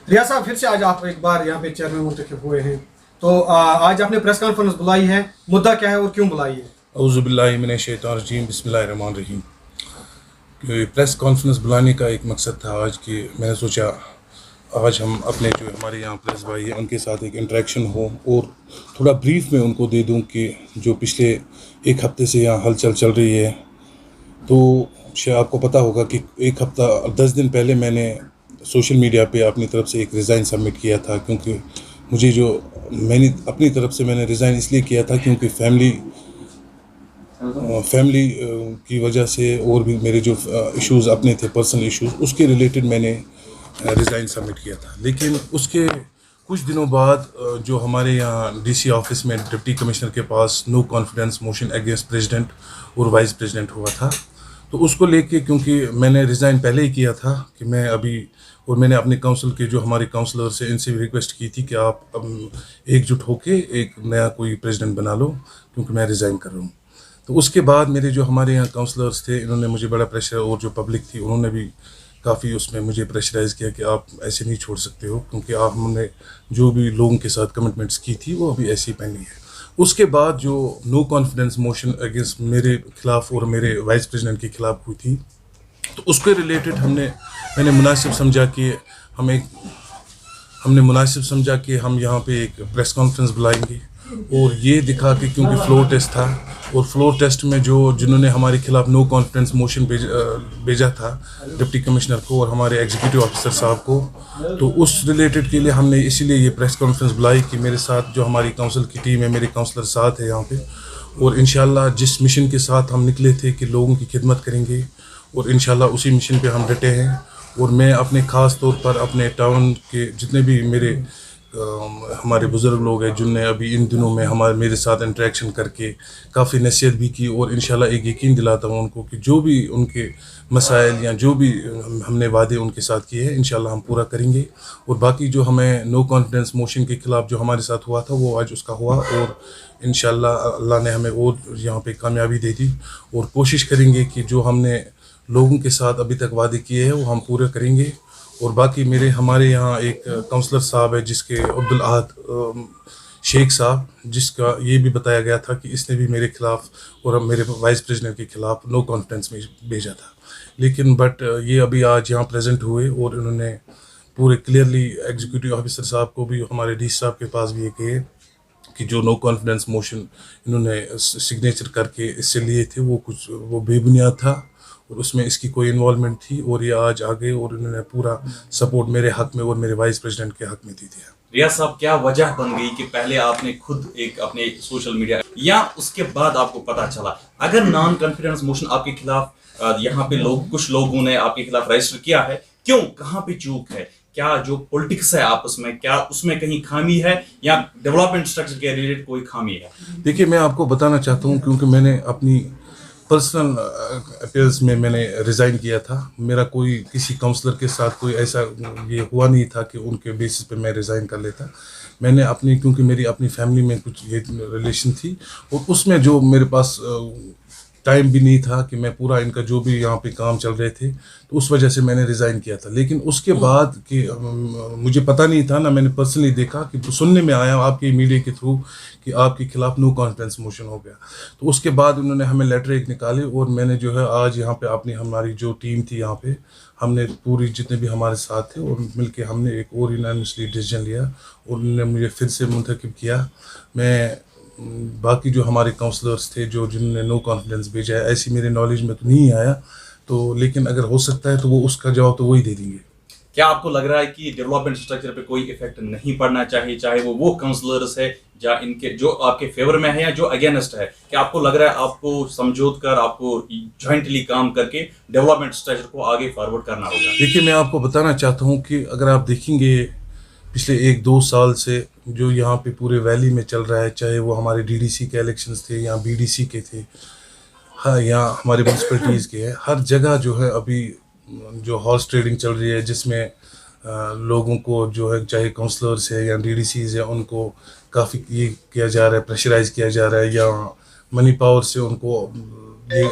रियाज साहब, फिर से आज आप एक बार यहाँ पे चेयरमैन मुंतखब हुए हैं, तो आज आपने प्रेस कॉन्फ्रेंस बुलाई है, मुद्दा क्या है और क्यों बुलाई है? औज़ुबिल्लाहि मिनश्शैतानिर्रजीम, बिस्मिल्लाहिर्रहमानिर्रहीम। प्रेस कॉन्फ्रेंस बुलाने का एक मकसद था आज कि मैंने सोचा आज हम अपने जो हमारे यहाँ प्रेस भाई हैं उनके साथ एक इंटरेक्शन हो और थोड़ा ब्रीफ में उनको दे दूँ कि जो पिछले एक हफ़्ते से यहाँ हलचल चल रही है। तो शायद आपको पता होगा कि एक हफ़्ता 10 दिन पहले मैंने सोशल मीडिया पे अपनी तरफ से एक रिज़ाइन सबमिट किया था, क्योंकि मुझे जो मैंने अपनी तरफ से मैंने रिज़ाइन इसलिए किया था क्योंकि फैमिली की वजह से और भी मेरे जो इश्यूज़ अपने थे, पर्सनल इश्यूज़, उसके रिलेटेड मैंने रिज़ाइन सबमिट किया था। लेकिन उसके कुछ दिनों बाद जो हमारे यहाँ डीसी ऑफिस में डिप्टी कमिश्नर के पास no confidence motion against president और वाइस प्रेसिडेंट हुआ था, तो उसको लेके क्योंकि मैंने रिज़ाइन पहले ही किया था कि मैं अभी, और मैंने अपने काउंसिल के जो हमारे काउंसलर से इनसे भी रिक्वेस्ट की थी कि आप एकजुट होके एक नया कोई प्रेसिडेंट बना लो, क्योंकि मैं रिज़ाइन कर रहा हूँ। तो उसके बाद मेरे जो हमारे यहाँ काउंसलर्स थे, इन्होंने मुझे बड़ा प्रेशर, और जो पब्लिक थी उन्होंने भी काफ़ी उसमें मुझे प्रेशराइज़ किया कि आप ऐसे नहीं छोड़ सकते हो, क्योंकि हमने जो भी लोगों के साथ कमिटमेंट्स की थी वो अभी ऐसी पेंडिंग है। उसके बाद जो नो कॉन्फिडेंस मोशन अगेंस्ट मेरे खिलाफ और मेरे वाइस प्रेसिडेंट के खिलाफ हुई थी, तो उसके रिलेटेड मैंने मुनासिब समझा कि हम यहाँ पे एक प्रेस कॉन्फ्रेंस बुलाएंगे और ये दिखा कि क्योंकि फ्लोर टेस्ट था, और फ्लोर टेस्ट में जिन्होंने हमारे खिलाफ नो कॉन्फिडेंस मोशन भेजा था डिप्टी कमिश्नर को और हमारे एग्जीक्यूटिव ऑफिसर साहब को, तो उस रिलेटेड के लिए हमने इसीलिए ये प्रेस कॉन्फ्रेंस बुलाई कि मेरे साथ जो हमारी काउंसिल की टीम है, मेरे काउंसलर साथ है यहाँ पे, और इंशाल्लाह जिस मिशन के साथ हम निकले थे कि लोगों की खिदमत करेंगे, और इंशाल्लाह उसी मिशन पे हम डटे हैं। और मैं अपने ख़ास तौर पर अपने टाउन के जितने भी हमारे बुज़ुर्ग लोग हैं, जिनने अभी इन दिनों में मेरे साथ इंटरेक्शन करके काफ़ी नसीहत भी की, और इंशाल्लाह एक यकीन दिलाता हूँ उनको कि जो भी उनके मसाइल या जो भी हमने वादे उनके साथ किए हैं इंशाल्लाह हम पूरा करेंगे। और बाकी जो हमें नो कॉन्फिडेंस मोशन के ख़िलाफ़ जो हमारे साथ हुआ था वो आज उसका हुआ, और इंशाल्लाह अल्लाह ने हमें और यहाँ पे कामयाबी दे दी, और कोशिश करेंगे कि जो हमने लोगों के साथ अभी तक वादे किए हैं वो हम पूरे करेंगे। और बाकी हमारे यहाँ एक काउंसलर साहब है जिसके अब्दुल अहद शेख साहब, जिसका ये भी बताया गया था कि इसने भी मेरे खिलाफ और मेरे वाइस प्रेसिडेंट के खिलाफ नो कॉन्फिडेंस में भेजा था। लेकिन ये अभी आज यहाँ प्रेजेंट हुए और इन्होंने पूरे क्लियरली एग्जीक्यूटिव ऑफिसर साहब को भी, हमारे डी साहब के पास भी ये कहे कि जो नो कॉन्फिडेंस मोशन इन्होंने सिग्नेचर करके इससे लिए थे वो बेबुनियाद था, और उसमें इसकी कोई इन्वॉल्वमेंट थी, और ये आज आ गए और इन्होंने पूरा सपोर्ट मेरे हक में और मेरे वाइस प्रेसिडेंट के हक में दी थी। रियाज साहब, क्या वजह बन गई कि पहले आपने खुद एक अपने सोशल मीडिया या उसके बाद आपको पता चला, अगर नॉन कॉन्फिडेंस मोशन आपके खिलाफ यहाँ पे कुछ लोगों ने आपके खिलाफ रजिस्टर किया है, क्यों, कहाँ पे चूक है? क्या जो पॉलिटिक्स है आपस में, क्या उसमें कहीं खामी है या डेवलपमेंट स्ट्रक्चर के रिलेटेड कोई खामी है? देखिए, मैं आपको बताना चाहता हूँ, क्योंकि मैंने अपनी पर्सनल अफेयर्स में मैंने रिज़ाइन किया था, मेरा कोई किसी काउंसलर के साथ कोई ऐसा ये हुआ नहीं था कि उनके बेसिस पे मैं रिज़ाइन कर लेता। मैंने क्योंकि मेरी अपनी फैमिली में कुछ ये रिलेशन थी, और उसमें जो मेरे पास टाइम भी नहीं था कि मैं पूरा इनका जो भी यहाँ पे काम चल रहे थे, तो उस वजह से मैंने रिज़ाइन किया था। लेकिन उसके बाद कि मुझे पता नहीं था ना, मैंने पर्सनली देखा कि सुनने में आया आपके मीडिया के थ्रू कि आपके खिलाफ नो कॉन्फिडेंस मोशन हो गया, तो उसके बाद उन्होंने हमें लेटर एक निकाले, और मैंने जो है आज यहाँ पे हमारी जो टीम थी यहाँ पे, हमने पूरी जितने भी हमारे साथ थे और मिलके हमने एक और यूनानिमसली डिसीजन लिया, और उन्होंने मुझे फिर से मुंतखब किया। मैं बाकी जो हमारे काउंसलर्स थे जिन्होंने नो कॉन्फिडेंस भेजा है, ऐसी मेरे नॉलेज में तो नहीं आया, तो लेकिन अगर हो सकता है तो वो उसका जवाब तो वही दे देंगे। क्या आपको लग रहा है कि डेवलपमेंट स्ट्रक्चर पे कोई इफेक्ट नहीं पड़ना चाहिए, चाहे वो काउंसलर्स है या इनके जो आपके फेवर में है या जो अगेंस्ट है? क्या आपको लग रहा है आपको समझौत कर, आपको जॉइंटली काम करके डेवलपमेंट स्ट्रक्चर को आगे फॉरवर्ड करना होगा? देखिए, मैं आपको बताना चाहता हूँ कि अगर आप देखेंगे पिछले 1-2 साल से जो यहाँ पे पूरे वैली में चल रहा है, चाहे वो हमारे डीडीसी के इलेक्शंस थे या बीडीसी के थे, हाँ, या हमारे म्यूनसिपैलिटीज़ के हैं, हर जगह जो है अभी जो हॉर्स ट्रेडिंग चल रही है, जिसमें लोगों को जो है, चाहे काउंसलर्स है या डीडीसीज है, उनको काफ़ी ये किया जा रहा है, प्रेशराइज किया जा रहा है, या मनी पावर से उनको ये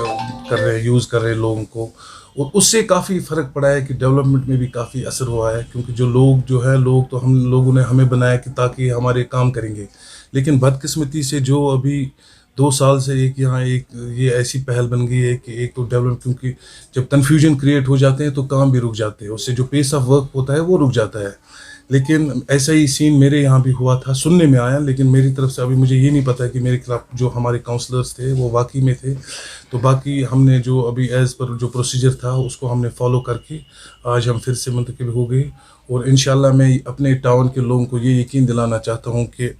कर रहे हैं, यूज़ कर रहे हैं लोगों को। और उससे काफ़ी फ़र्क पड़ा है कि डेवलपमेंट में भी काफ़ी असर हुआ है, क्योंकि जो लोग जो है लोग तो हम लोगों ने हमें बनाया कि ताकि हमारे काम करेंगे, लेकिन बदकिस्मती से जो अभी 2 साल से एक यहाँ एक ये ऐसी पहल बन गई है कि एक तो डेवलप, क्योंकि जब कन्फ्यूजन क्रिएट हो जाते हैं तो काम भी रुक जाते हैं, उससे जो पेस ऑफ वर्क होता है वो रुक जाता है। लेकिन ऐसा ही सीन मेरे यहाँ भी हुआ था, सुनने में आया, लेकिन मेरी तरफ से अभी मुझे ये नहीं पता है कि मेरे खिलाफ जो हमारे काउंसलर्स थे वो वाकई में थे। तो बाकी हमने जो अभी एज़ पर जो प्रोसीजर था उसको हमने फॉलो करके आज हम फिर से मुंतखब हो गए, और इंशाल्लाह मैं अपने टाउन के लोगों को ये यकीन दिलाना चाहता हूँ कि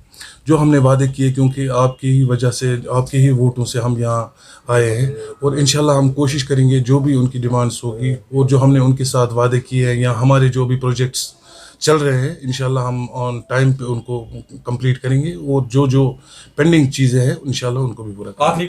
जो हमने वादे किए, क्योंकि आपकी ही वजह से, आपके ही वोटों से हम यहाँ आए हैं, और इंशाल्लाह हम कोशिश करेंगे जो भी उनकी डिमांड्स होगी और जो हमने उनके साथ वादे किए हैं या हमारे जो भी प्रोजेक्ट्स चल रहे हैं, इंशाल्लाह हम ऑन टाइम पे उनको कंप्लीट करेंगे, और जो जो पेंडिंग चीज़ें हैं इंशाल्लाह उनको भी पूरा करेंगे। आखिरी